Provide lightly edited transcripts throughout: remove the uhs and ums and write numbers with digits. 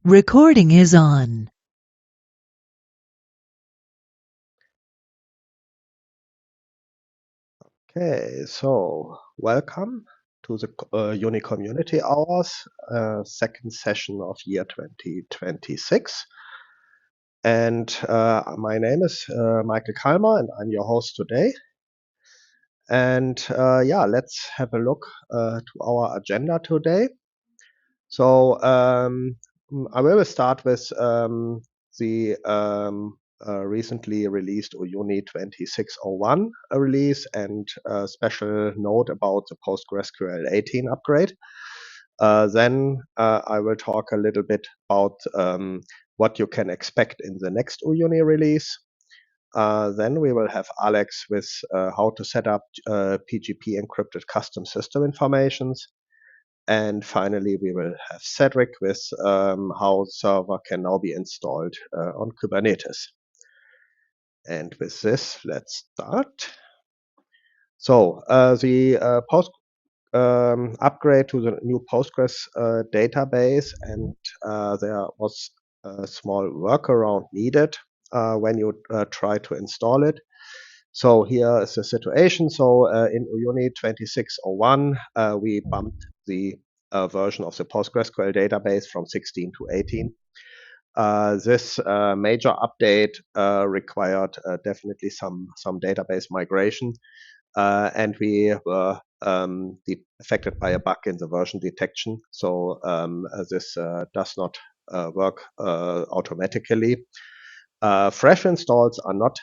Recording is on. Okay, so welcome to the Uni Community Hours, second session of year 2026. And my name is Michael Kalmer, and I'm your host today. And yeah, let's have a look to our agenda today. So I will start with the recently released uyuni-2601 release and a special note about the PostgreSQL 18 upgrade. Then I will talk a little bit about what you can expect in the next Uyuni release. Then we will have Alex with how to set up PGP-encrypted custom system informations. And finally, we will have Cedric with how server can now be installed on Kubernetes. And with this, let's start. So the upgrade to the new Postgres database, and there was a small workaround needed when you try to install it. So here is the situation. So in Uyuni 2601, we bumped the version of the PostgreSQL database from 16 to 18. This major update required definitely some database migration, and we were affected by a bug in the version detection. So this does not work automatically. Fresh installs are not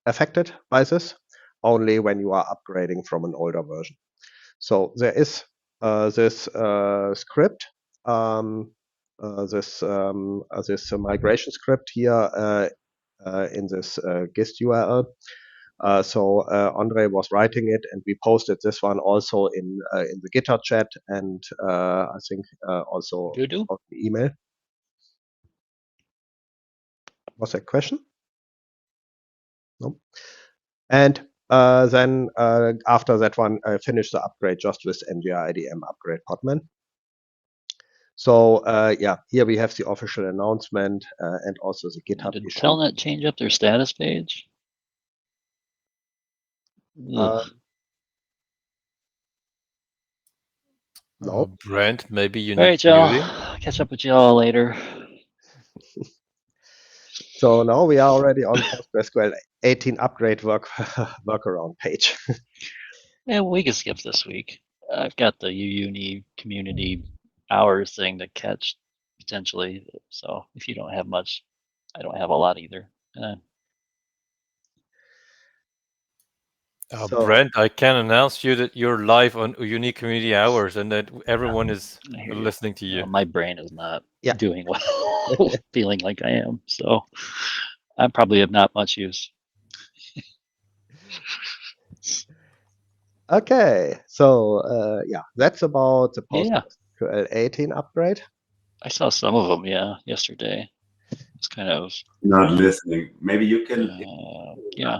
affected by this, only when you are upgrading from an older version. So there is this script, this migration script here in this GIST URL. So Andre was writing it, and we posted this one also in the GitHub chat, and I think also on the email. Was that a question? No. And then after that one, I finished the upgrade just with NGIDM upgrade Podman. So yeah, here we have the official announcement and also the GitHub Did issue. Telnet change up their status page? No. Brent, maybe you All need right, y'all. muting. Catch up with y'all later. So now we are already on PostgreSQL 18 upgrade workaround page. Yeah, we can skip this week. I've got the Uyuni community hours thing to catch potentially. So if you don't have much, I don't have a lot either. So, Brent, I can announce you that you're live on Uyuni Community Hours and that everyone is listening to you. My brain is not doing well, feeling like I am. So I probably have not much use. Okay, so yeah, that's about the PostgreSQL 18 upgrade. I saw some of them, yesterday. It's kind of not listening. Maybe you can. Yeah.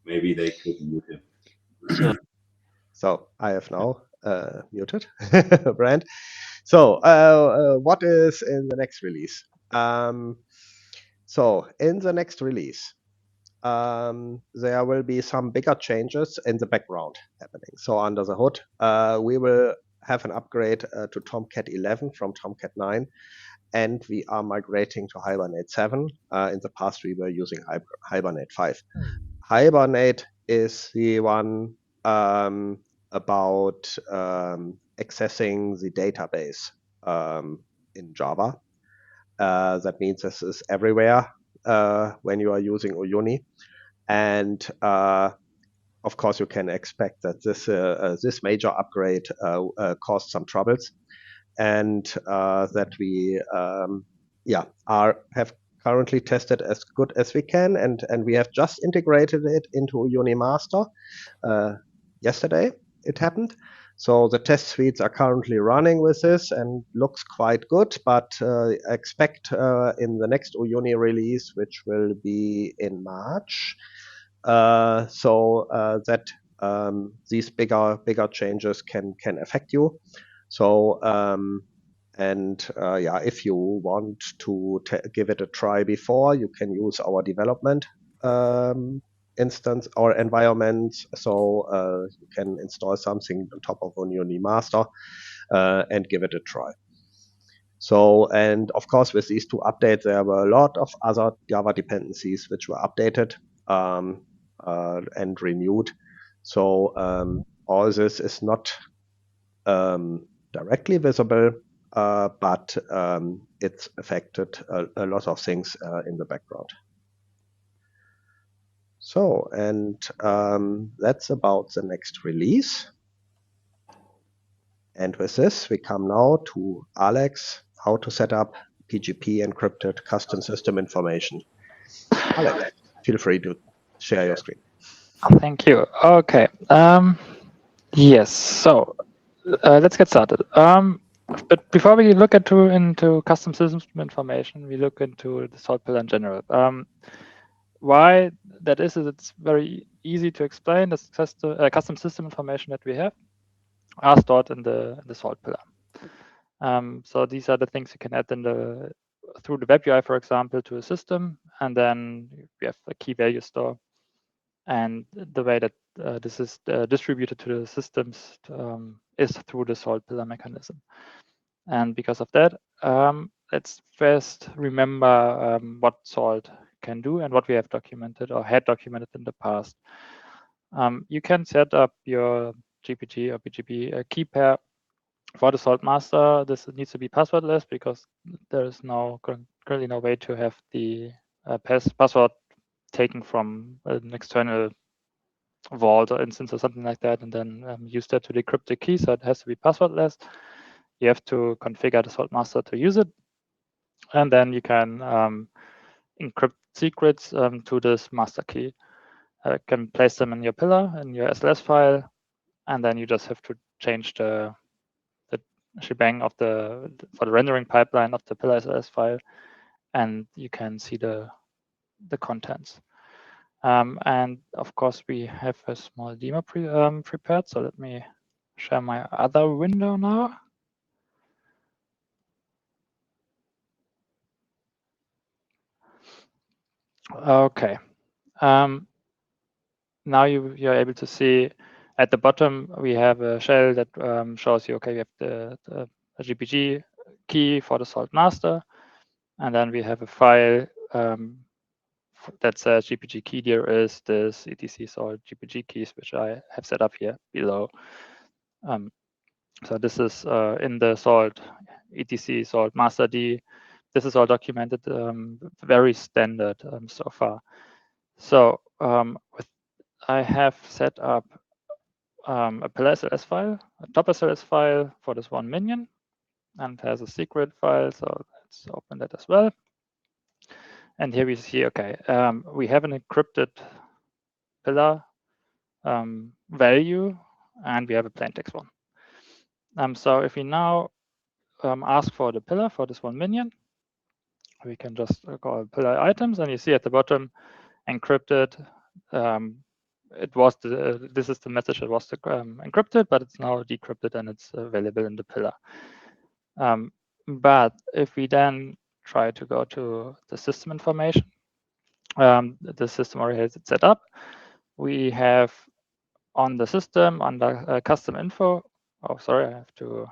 Maybe they could mute him. So I have now muted Brand. So what is in the next release? So in the next release, there will be some bigger changes in the background happening. So under the hood, we will have an upgrade to Tomcat 11 from Tomcat 9, and we are migrating to Hibernate 7. In the past, we were using Hibernate 5. Hibernate is the one about accessing the database in Java. That means this is everywhere when you are using Uyuni. And of course, you can expect that this major upgrade caused some troubles, and that we have currently tested as good as we can, and we have just integrated it into Uyuni Master. Yesterday it happened. So the test suites are currently running with this and looks quite good, but expect in the next Uyuni release, which will be in March, that these bigger changes can affect you. So And yeah, if you want to give it a try before, you can use our development instance or environment. So you can install something on top of Uyuni master and give it a try. So, and of course, with these two updates, there were a lot of other Java dependencies which were updated and renewed. So all this is not directly visible, but it's affected a lot of things in the background. So, and that's about the next release. And with this, we come now to Alex, how to set up PGP encrypted custom system information. Alex, feel free to share your screen. Thank you. Okay. Yes. So let's get started. But before we look into custom system information, we look into the salt pillar in general. Why that is it's very easy to explain. The custom system information that we have are stored in the salt pillar. So these are the things you can add through the web UI, for example, to a system, and then we have a key value store. And the way that this is distributed to the systems is through the salt pillar mechanism. And because of that, let's first remember what salt can do and what we have documented or had documented in the past. You can set up your GPG or PGP key pair for the salt master. This needs to be passwordless because there is currently no way to have the password taken from an external vault or instance or something like that, and then use that to decrypt the key. So it has to be passwordless. You have to configure the salt master to use it, and then you can encrypt secrets to this master key. You can place them in your pillar in your SLS file, and then you just have to change the shebang of for the rendering pipeline of the pillar SLS file, and you can see the contents. And of course, we have a small demo prepared. So let me share my other window now. Okay. Now you're able to see at the bottom, we have a shell that shows you, okay, we have the GPG key for the salt master. And then we have a file that says GPG key there is this etc salt GPG keys, which I have set up here below. So this is in the salt etc salt master D. This is all documented, very standard so far. So I have set up a pillar SLS file, a top SLS file for this one minion, and has a secret file. So let's open that as well. And here we see, okay, we have an encrypted pillar value, and we have a plain text one. So if we now ask for the pillar for this one minion, we can just call pillar items, and you see at the bottom encrypted. This is the message that was encrypted, but it's now decrypted and it's available in the pillar. But if we then try to go to the system information, the system already has it set up. We have on the system under custom info. Oh, sorry, I have to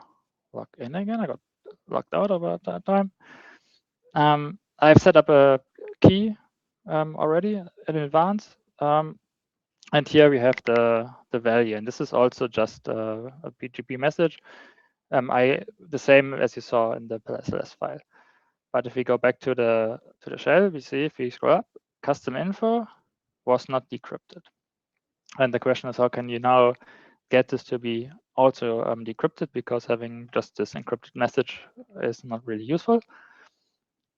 log in again. I got logged out about that time. I've set up a key already in advance. And here we have the value, and this is also just a PGP message. The same as you saw in the SLS file. But if we go back to the shell, we see if we scroll up, custom info was not decrypted. And the question is, how can you now get this to be also decrypted, because having just this encrypted message is not really useful.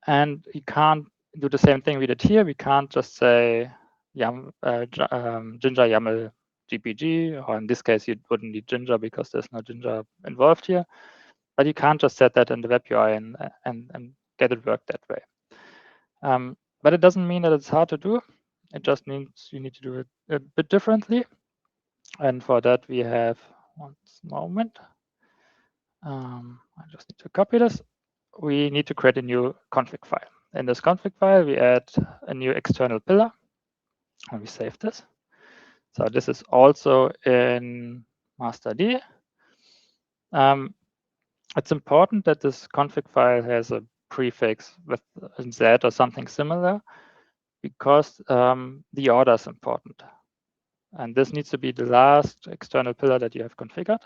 And you can't do the same thing we did here. We can't just say Ginger YAML GPG, or in this case, you wouldn't need Ginger because there's no Ginger involved here. But you can't just set that in the web UI and get it work that way. But it doesn't mean that it's hard to do. It just means you need to do it a bit differently. And for that, we have one moment. I just need to copy this. We need to create a new config file. In this config file, we add a new external pillar, and we save this. So this is also in master-d. It's important that this config file has a prefix with z or something similar, because the order is important. And this needs to be the last external pillar that you have configured.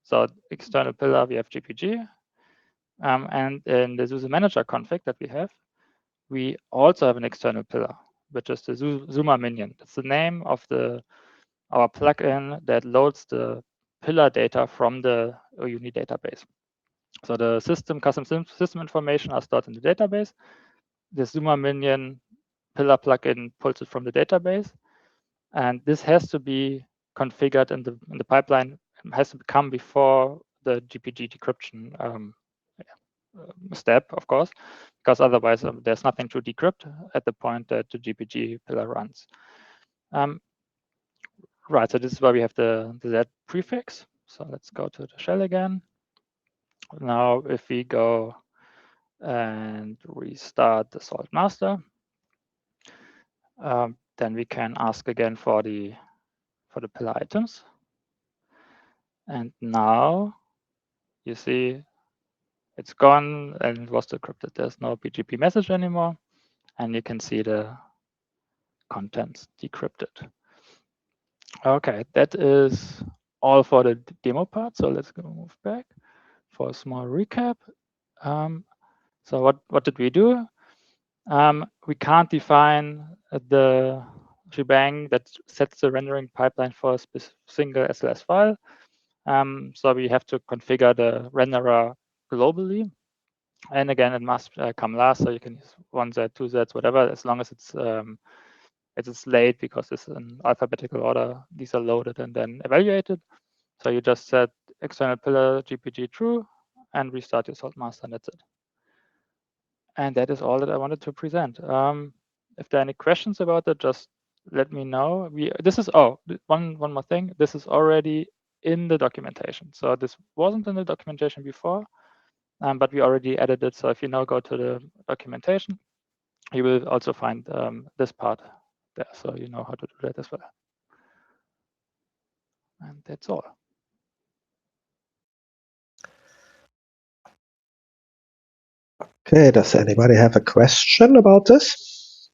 So external pillar, we have GPG. And in the SUSE manager config that we have, we also have an external pillar, which is the Zuma minion. It's the name of our plugin that loads the pillar data from the uyuni database. So the custom system information are stored in the database. The Zuma minion pillar plugin pulls it from the database, and this has to be configured in the pipeline. It has to come before the GPG decryption step, of course, because otherwise there's nothing to decrypt at the point that the GPG pillar runs. Right, so this is where we have the Z prefix. So let's go to the shell again. Now, if we go and restart the salt master, then we can ask again for the pillar items. And now you see it's gone and it was decrypted. There's no PGP message anymore, and you can see the contents decrypted. Okay, that is all for the demo part. So let's go move back for a small recap. So what did we do? We can't define the shebang that sets the rendering pipeline for a single SLS file. So we have to configure the renderer globally. And again, it must come last, so you can use 1Z, 2Z, whatever, as long as it's late, because it's in alphabetical order. These are loaded and then evaluated. So you just set external pillar GPG true and restart your salt master, and that's it. And that is all that I wanted to present. If there are any questions about it, just let me know. One more thing. This is already in the documentation. So this wasn't in the documentation before, but we already added it. So if you now go to the documentation, you will also find this part there. So you know how to do that as well. And that's all. Okay, does anybody have a question about this?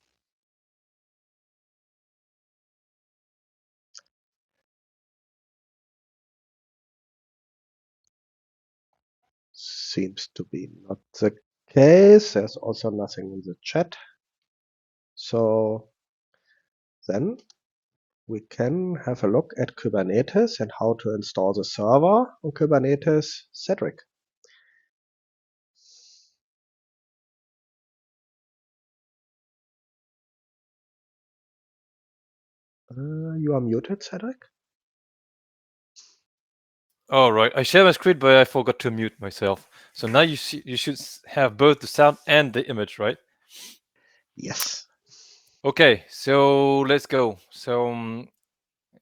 Seems to be not the case. There's also nothing in the chat. So then we can have a look at Kubernetes and how to install the server on Kubernetes. Cedric. You are muted, Cedric. Oh, right. I share my screen, but I forgot to mute myself. So now you should have both the sound and the image, right? Yes. Okay, so let's go. So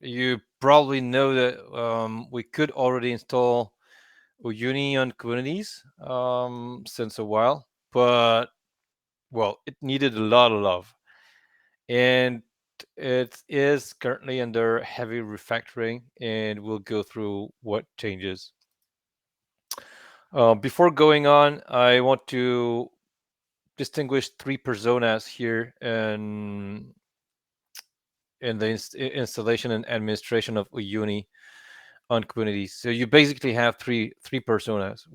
you probably know that we could already install Uyuni on Kubernetes since a while, but well, it needed a lot of love, and it is currently under heavy refactoring, and we'll go through what changes. Before going on, I want to distinguish three personas here in the installation and administration of Uyuni on Kubernetes. So you basically have three personas.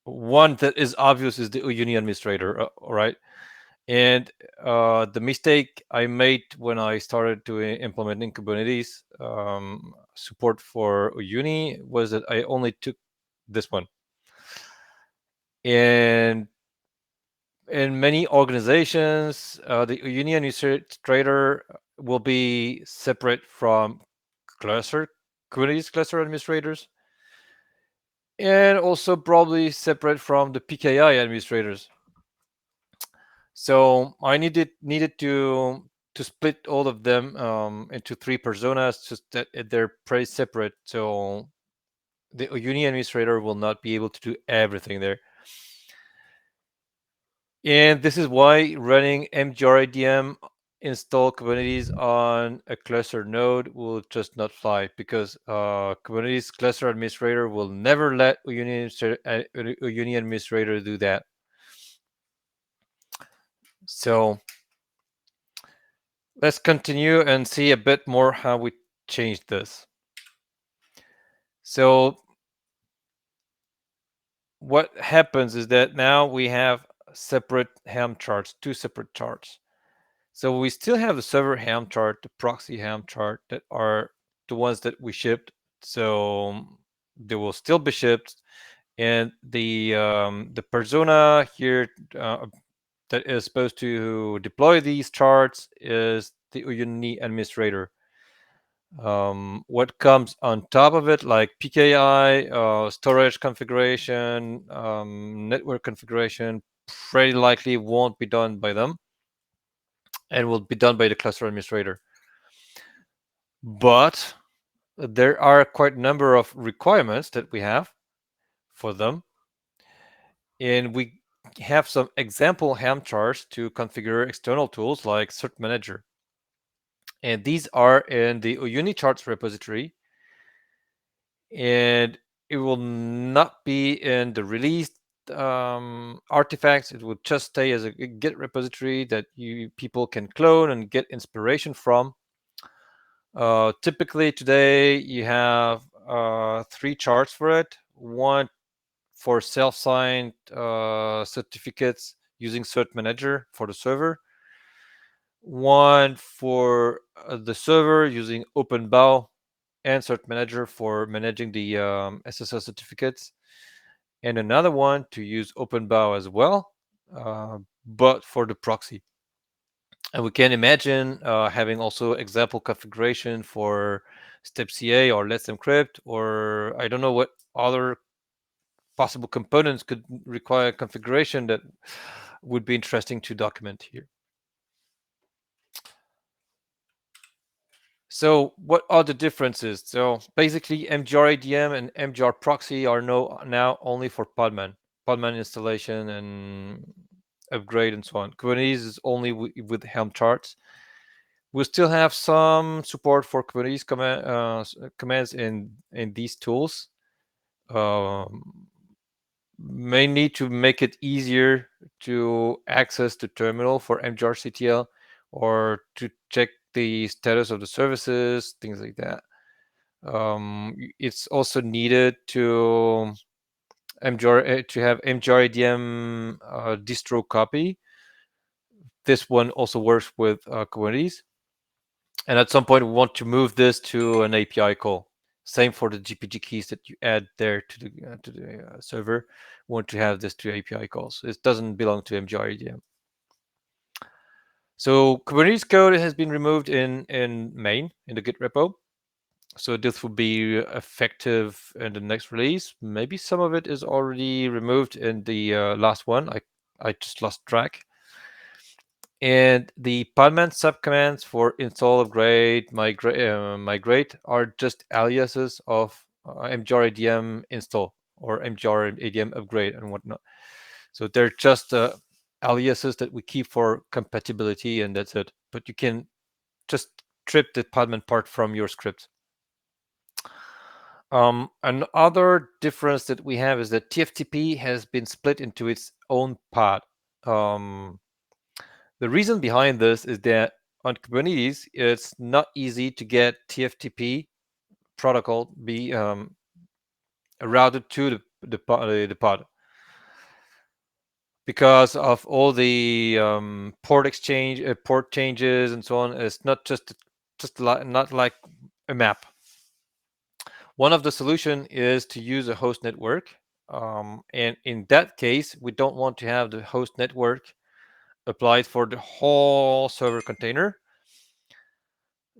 One that is obvious is the Uyuni administrator, right? And the mistake I made when I started to implement in Kubernetes support for Uyuni was that I only took this one. And in many organizations, the Uyuni administrator will be separate from Kubernetes cluster administrators, and also probably separate from the PKI administrators. So I needed to split all of them into three personas, just that they're pretty separate. So the Uyuni administrator will not be able to do everything there. And this is why running mgridm install Kubernetes on a cluster node will just not fly, because Kubernetes cluster administrator will never let Uyuni administrator do that. So let's continue and see a bit more how we changed this. So what happens is that now we have separate Helm charts, 2 separate charts. So we still have the server Helm chart, the proxy Helm chart, that are the ones that we shipped. So they will still be shipped, and the persona here that is supposed to deploy these charts is the Uyuni administrator. What comes on top of it, like PKI, storage configuration, network configuration, pretty likely won't be done by them and will be done by the cluster administrator. But there are quite a number of requirements that we have for them. And we have some example Helm charts to configure external tools like Cert Manager. And these are in the Uyuni charts repository. And it will not be in the released artifacts. It will just stay as a Git repository that people can clone and get inspiration from. Typically today you have 3 charts for it. One for self-signed certificates using Cert Manager for the server. One for the server using OpenBow and Cert Manager for managing the SSL certificates. And another one to use OpenBow as well, but for the proxy. And we can imagine having also example configuration for stepCA or Let's Encrypt, or I don't know what other possible components could require configuration that would be interesting to document here. So what are the differences? So basically mgridm and mgrproxy are now only for Podman installation and upgrade and so on. Kubernetes is only with Helm charts. We'll still have some support for Kubernetes commands in these tools. May need to make it easier to access the terminal for mgrctl or to check the status of the services, things like that. It's also needed to have mgridm distro copy. This one also works with Kubernetes. And at some point, we want to move this to an API call. Same for the GPG keys that you add there to the server. We want to have this to API calls. It doesn't belong to mgridm. So Kubernetes code has been removed in main in the Git repo. So this will be effective in the next release. Maybe some of it is already removed in the last one. I just lost track. And the podman subcommands for install, upgrade, migrate are just aliases of mgridm install or mgridm upgrade and whatnot. So they're just aliases that we keep for compatibility, and that's it. But you can just strip the podman part from your script. Another difference that we have is that TFTP has been split into its own pod. The reason behind this is that on Kubernetes, it's not easy to get TFTP protocol be routed to the pod because of all the port changes and so on. It's not just not like a map. One of the solution is to use a host network, and in that case, we don't want to have the host network applied for the whole server container.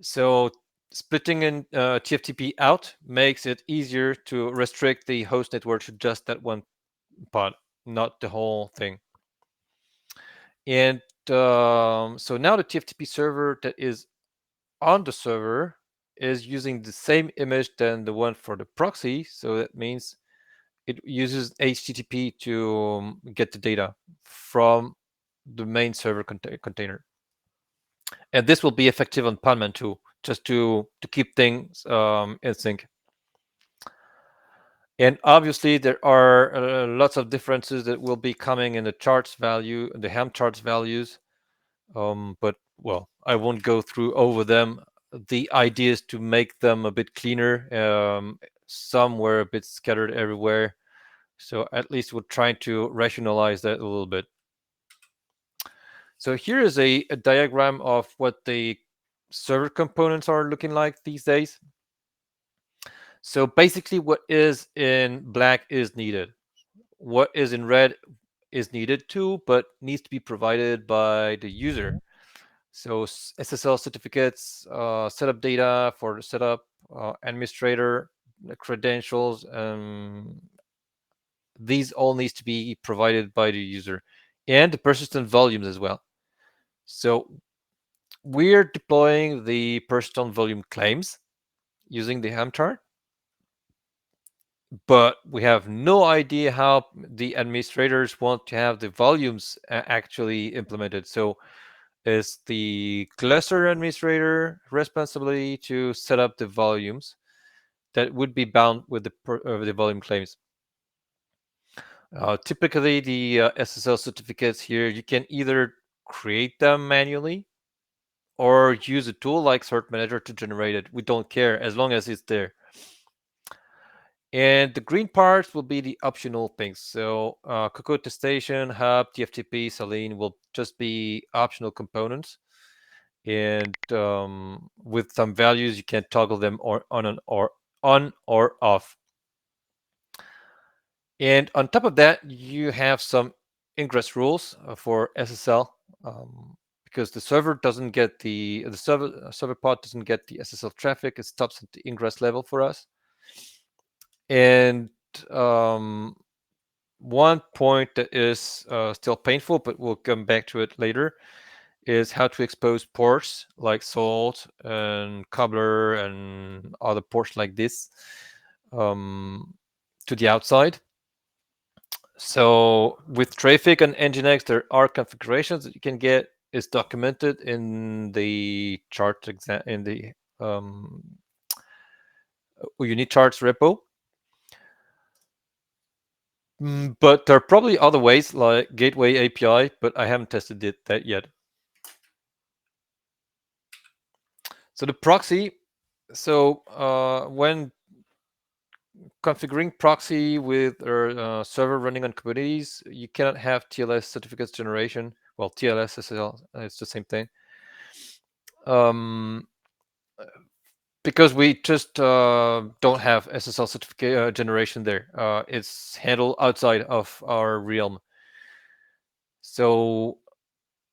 So splitting in TFTP out makes it easier to restrict the host network to just that one pod, not the whole thing. And so now the TFTP server that is on the server is using the same image than the one for the proxy. So that means it uses HTTP to get the data from the main server container. And this will be effective on Podman too, just to keep things in sync. And obviously, there are lots of differences that will be coming in the charts value, the Helm charts values. But well, I won't go through over them. The idea is to make them a bit cleaner. Some were a bit scattered everywhere. So at least we're trying to rationalize that a little bit. So here is a diagram of what the server components are looking like these days. So basically what is in black is needed. What is in red is needed too, but needs to be provided by the user. So SSL certificates, setup data for the setup, administrator, the credentials, these all needs to be provided by the user, and the persistent volumes as well. So we're deploying the persistent volume claims using the Helm chart, but we have no idea how the administrators want to have the volumes actually implemented. So is the cluster administrator responsibility to set up the volumes that would be bound with the volume claims. Typically, the SSL certificates here, you can either create them manually or use a tool like Cert Manager to generate it. We don't care as long as it's there. And the green parts will be the optional things. So Cocoa Attestation, Hub, TFTP, Saline will just be optional components. And with some values, you can toggle them on or off. And on top of that, you have some ingress rules for SSL because the server doesn't get the server pod doesn't get the SSL traffic. It stops at the ingress level for us. And one point that is still painful, but we'll come back to it later, is how to expose ports like Salt and Cobbler and other ports like this to the outside. So with Traefik and Nginx, there are configurations that you can get. It's documented in the chart in the uyuni-charts repo. But there are probably other ways like Gateway API, but I haven't tested that yet. So the proxy, when configuring proxy with a server running on Kubernetes, you cannot have TLS certificates generation. Well, TLS, SSL, it's the same thing. Because we just don't have SSL certificate generation there. It's handled outside of our realm. So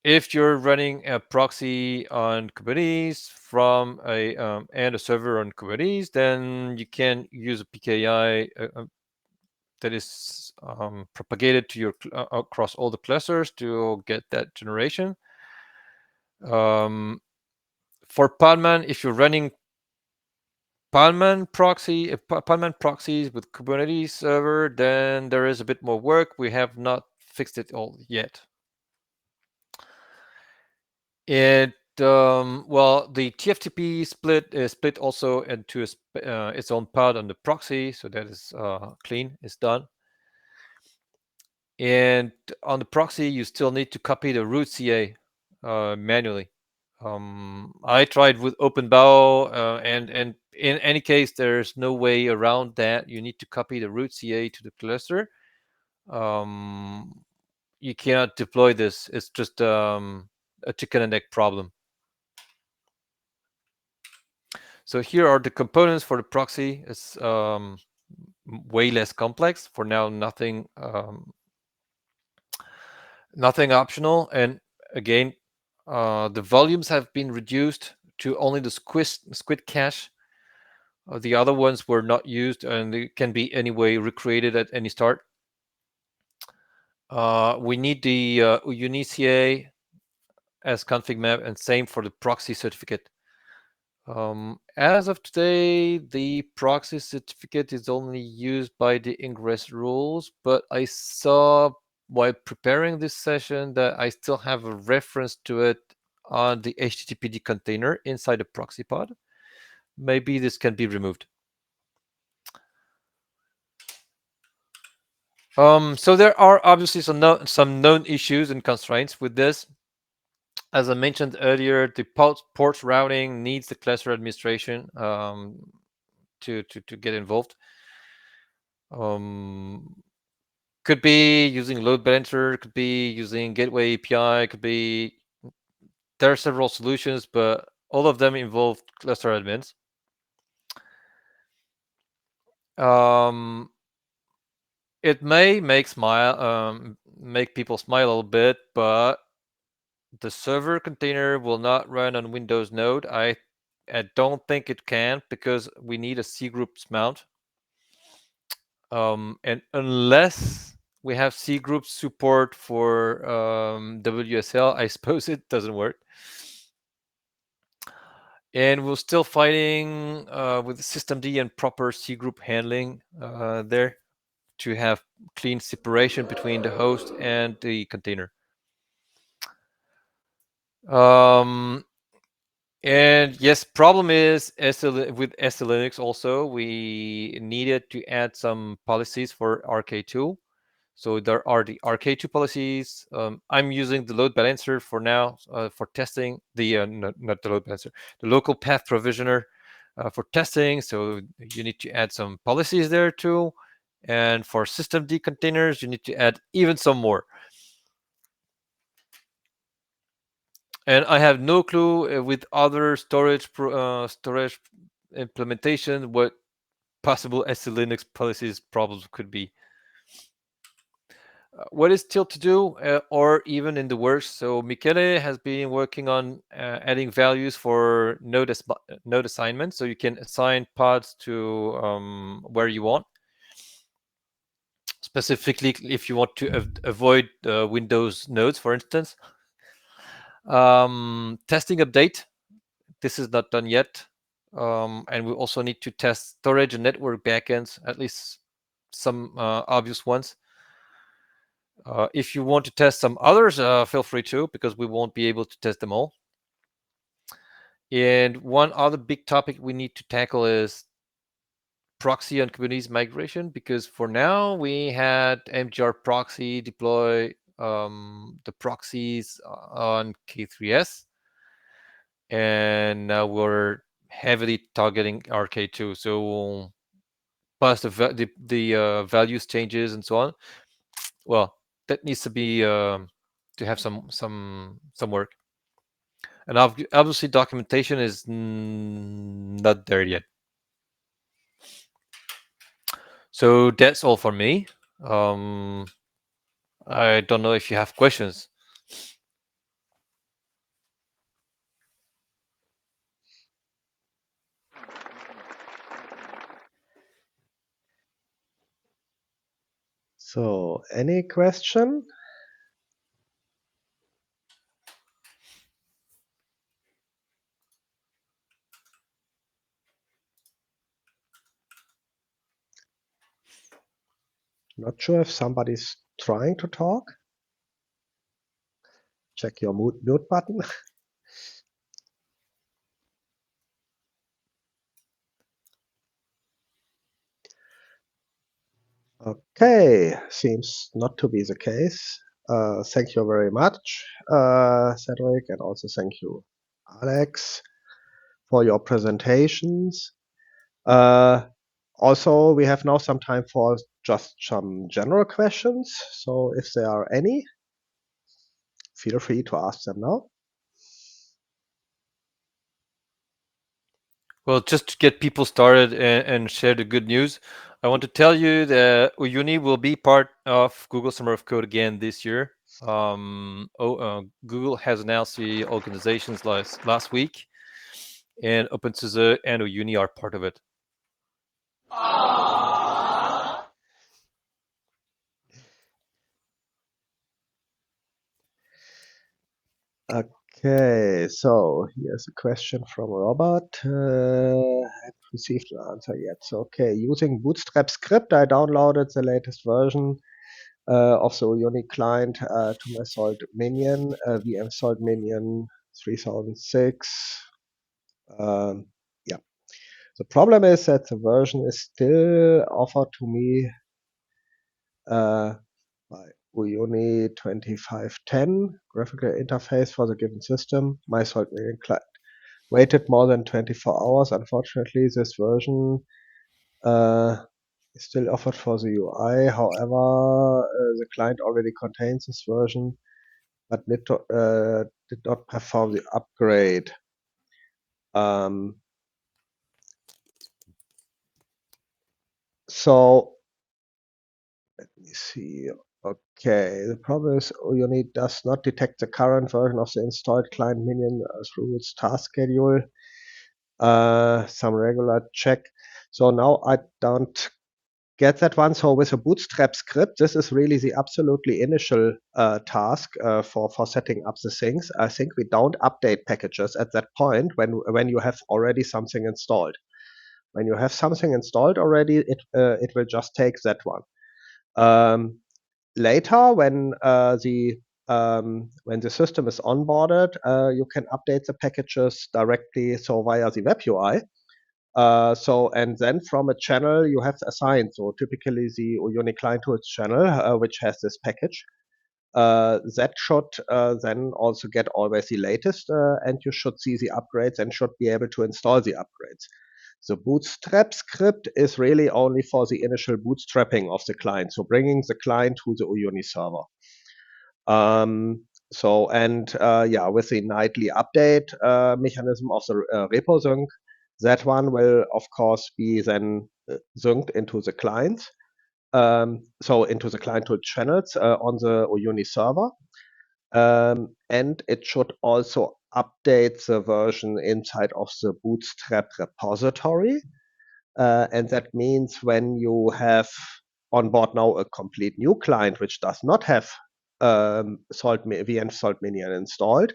if you're running a proxy on Kubernetes from and a server on Kubernetes, then you can use a PKI that is propagated to your across all the clusters to get that generation. For Podman, if you're running Podman proxies with Kubernetes server, then there is a bit more work. We have not fixed it all yet. And well, the TFTP split is split also into its own pod on the proxy, so that is clean, it's done. And on the proxy, you still need to copy the root CA manually. I tried with OpenBow, and in any case, there's no way around that. You need to copy the root CA to the cluster. You cannot deploy this. It's just a chicken and egg problem. So here are the components for the proxy. It's way less complex. For now, nothing optional. And again, the volumes have been reduced to only the squid cache. The other ones were not used, and they can be anyway recreated at any start. We need the uyuni-CA as config map, and same for the proxy certificate. As of today, the proxy certificate is only used by the ingress rules, but I saw while preparing this session that I still have a reference to it on the HTTPD container inside the proxy pod. Maybe this can be removed. So there are obviously some known issues and constraints with this. As I mentioned earlier, the port routing needs the cluster administration to get involved. Could be using load balancer, could be using gateway API, could be, there are several solutions, but all of them involve cluster admins. It may make people smile a little bit, but the server container will not run on Windows Node. I don't think it can, because we need a cgroups mount. And unless we have cgroups support for WSL, I suppose it doesn't work. And we're still fighting with systemd and proper cgroup handling there to have clean separation between the host and the container. And yes, problem is with SLinux also, we needed to add some policies for RK2. So there are the RK2 policies. I'm using the load balancer for now for testing the not the load balancer, the local path provisioner for testing. So you need to add some policies there too. And for systemd containers, you need to add even some more. And I have no clue with other storage implementation what possible SLinux policies problems could be. What is still to do, or even in the works? So Michele has been working on adding values for node assignment, so you can assign pods to where you want. Specifically, if you want to avoid Windows nodes, for instance. Testing update. This is not done yet. And we also need to test storage and network backends, at least some obvious ones. If you want to test some others, feel free to, because we won't be able to test them all. And one other big topic we need to tackle is proxy on Kubernetes migration, because for now we had MGR proxy deploy the proxies on K3s, and now we're heavily targeting RK2. So plus the values changes and so on. Well, that needs to be to have some work. And obviously documentation is not there yet. So that's all for me. I don't know if you have questions. So, any question? Not sure if somebody's trying to talk. Check your mute button. Okay, seems not to be the case. Thank you very much, Cedric, and also thank you, Alex, for your presentations. Also, we have now some time for just some general questions. So if there are any, feel free to ask them now. Well, just to get people started and share the good news, I want to tell you that Uyuni will be part of Google Summer of Code again this year. Google has announced the organizations last week, and OpenSUSE and Uyuni are part of it. Okay, so here's a question from Robert. Haven't received an answer yet. So, okay, using Bootstrap script, I downloaded the latest version of the Uyuni client to my Salt minion, VM Salt minion 3006. Yeah. The problem is that the version is still offered to me by Uyuni 2510 graphical interface for the given system. My Salt minion client waited more than 24 hours. Unfortunately, this version is still offered for the UI. However, the client already contains this version, but did not perform the upgrade. So let me see. Okay, the problem is Uyuni does not detect the current version of the installed client minion through its task schedule. Some regular check. So now I don't get that one. So with a Bootstrap script, this is really the absolutely initial task for setting up the things. I think we don't update packages at that point when you have already something installed. When you have something installed already, it will just take that one. Later, when the system is onboarded, you can update the packages directly, so via the web UI. And then from a channel you have assigned. So typically the Uyuni client tools channel, which has this package, that should then also get always the latest, and you should see the upgrades and should be able to install the upgrades. The Bootstrap script is really only for the initial bootstrapping of the client, so bringing the client to the Uyuni server. With the nightly update mechanism of the repo sync, that one will of course be then synced into the clients, into the client tool channels on the Uyuni server, and it should also update the version inside of the Bootstrap repository. And that means when you have on board now a complete new client which does not have VM Salt minion installed,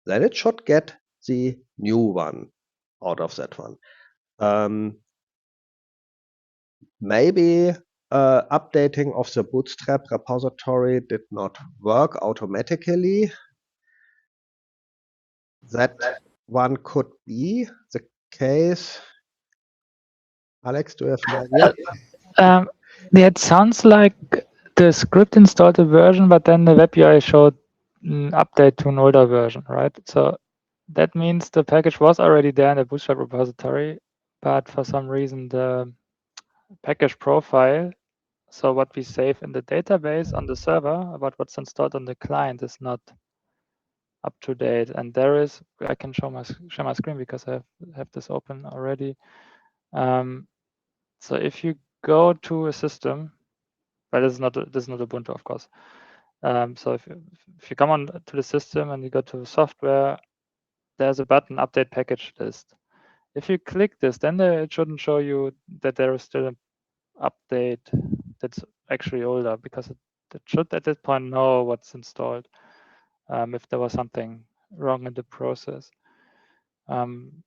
then it should get the new one out of that one. Maybe updating of the Bootstrap repository did not work automatically. That one could be the case. Alex, do you have an idea? Yeah, it sounds like the script installed a version, but then the web UI showed an update to an older version, right? So that means the package was already there in the Bootstrap repository, but for some reason the package profile, so what we save in the database on the server about what's installed on the client, is not up to date. And there is, I can share my screen because I have this open already. So if you go to a system, but this is not Ubuntu, of course. So if you come on to the system and you go to software, there's a button, update package list. If you click this, then it shouldn't show you that there is still an update that's actually older, because it should at that point know what's installed if there was something wrong in the process. And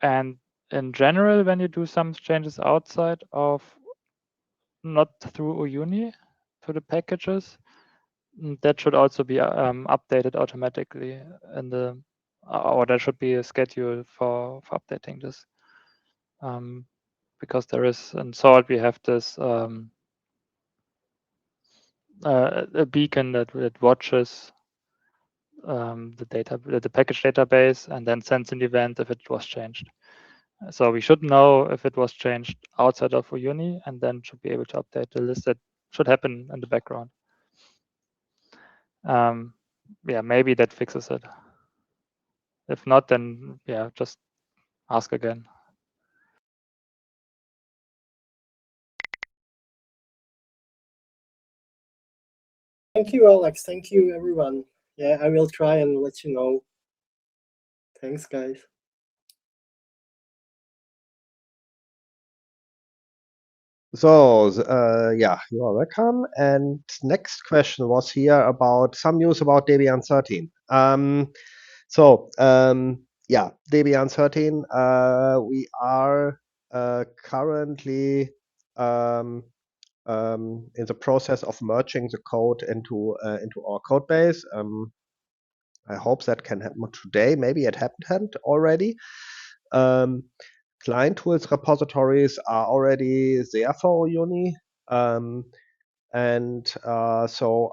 in general, when you do some changes outside of, not through Uyuni to the packages, that should also be updated automatically in the, or there should be a schedule for updating this. Because there is, in Salt, we have this a beacon that watches the package database and then sends an event if it was changed. So we should know if it was changed outside of Uyuni, and then should be able to update the list. That should happen in the background. Yeah, maybe that fixes it. If not, then yeah, just ask again. Thank you, Alex. Thank you, everyone. Yeah, I will try and let you know. Thanks, guys. So, yeah, you are welcome. And next question was here about some news about Debian 13. Yeah, Debian 13, we are currently in the process of merging the code into our code base. I hope that can happen today. Maybe it happened already. Client tools repositories are already there for Uyuni. So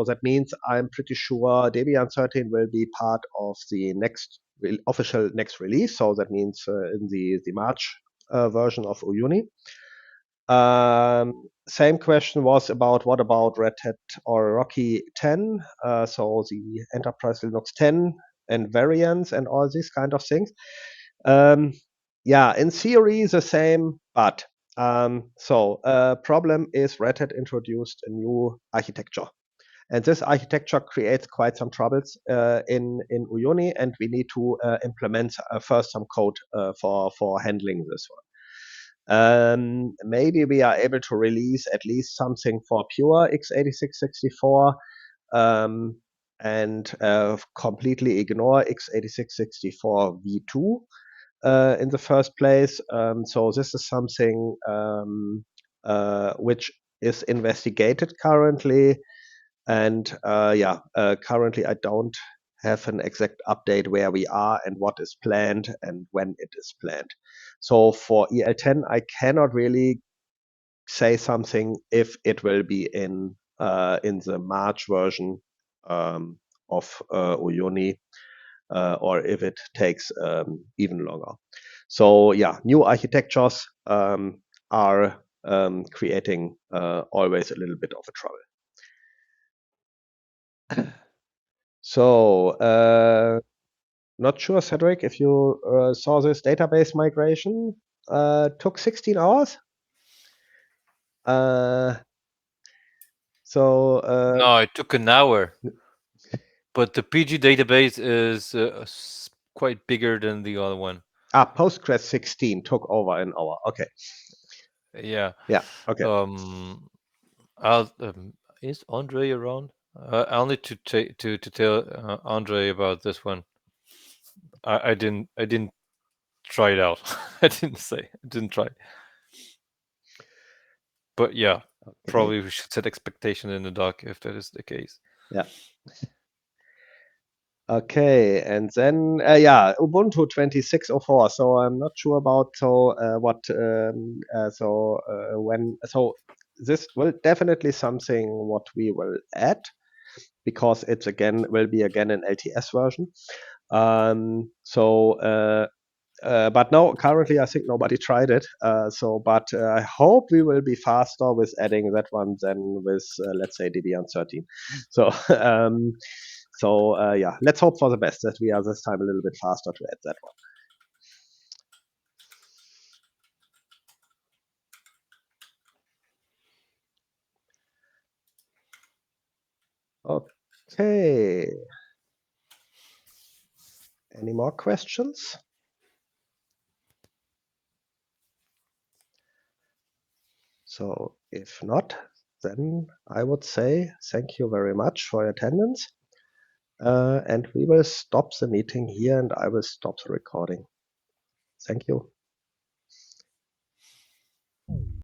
that means I'm pretty sure Debian 13 will be part of the next official next release. So that means in the March version of Uyuni. Same question was about what about Red Hat or Rocky 10, so the Enterprise Linux 10 and variants and all these kind of things. Yeah, in theory the same, but problem is Red Hat introduced a new architecture. And this architecture creates quite some troubles in Uyuni, and we need to implement first some code for handling this one. Maybe we are able to release at least something for pure x86-64 and completely ignore x86-64 v2 in the first place. So this is something which is investigated currently. And currently I don't have an exact update where we are and what is planned and when it is planned. So for EL10, I cannot really say something if it will be in the March version of Uyuni or if it takes even longer. So yeah, new architectures are creating always a little bit of a trouble. So, not sure, Cedric, if you saw this database migration. Took 16 hours. No, it took an hour. But the PG database is quite bigger than the other one. Postgres 16 took over an hour. Okay. Yeah. Yeah. Okay. Is Andre around? I'll need to tell Andre about this one. I didn't try it out. I didn't try. But yeah, okay. Probably we should set expectation in the doc if that is the case. Yeah. Okay, and then Ubuntu 26.04. So I'm not sure about this will definitely something what we will add because it's will be again an LTS version. But no, currently I think nobody tried it. But I hope we will be faster with adding that one than with let's say Debian 13. So yeah, let's hope for the best that we are this time a little bit faster to add that one. Okay. Any more questions? So if not, then I would say thank you very much for your attendance. And we will stop the meeting here and I will stop the recording. Thank you.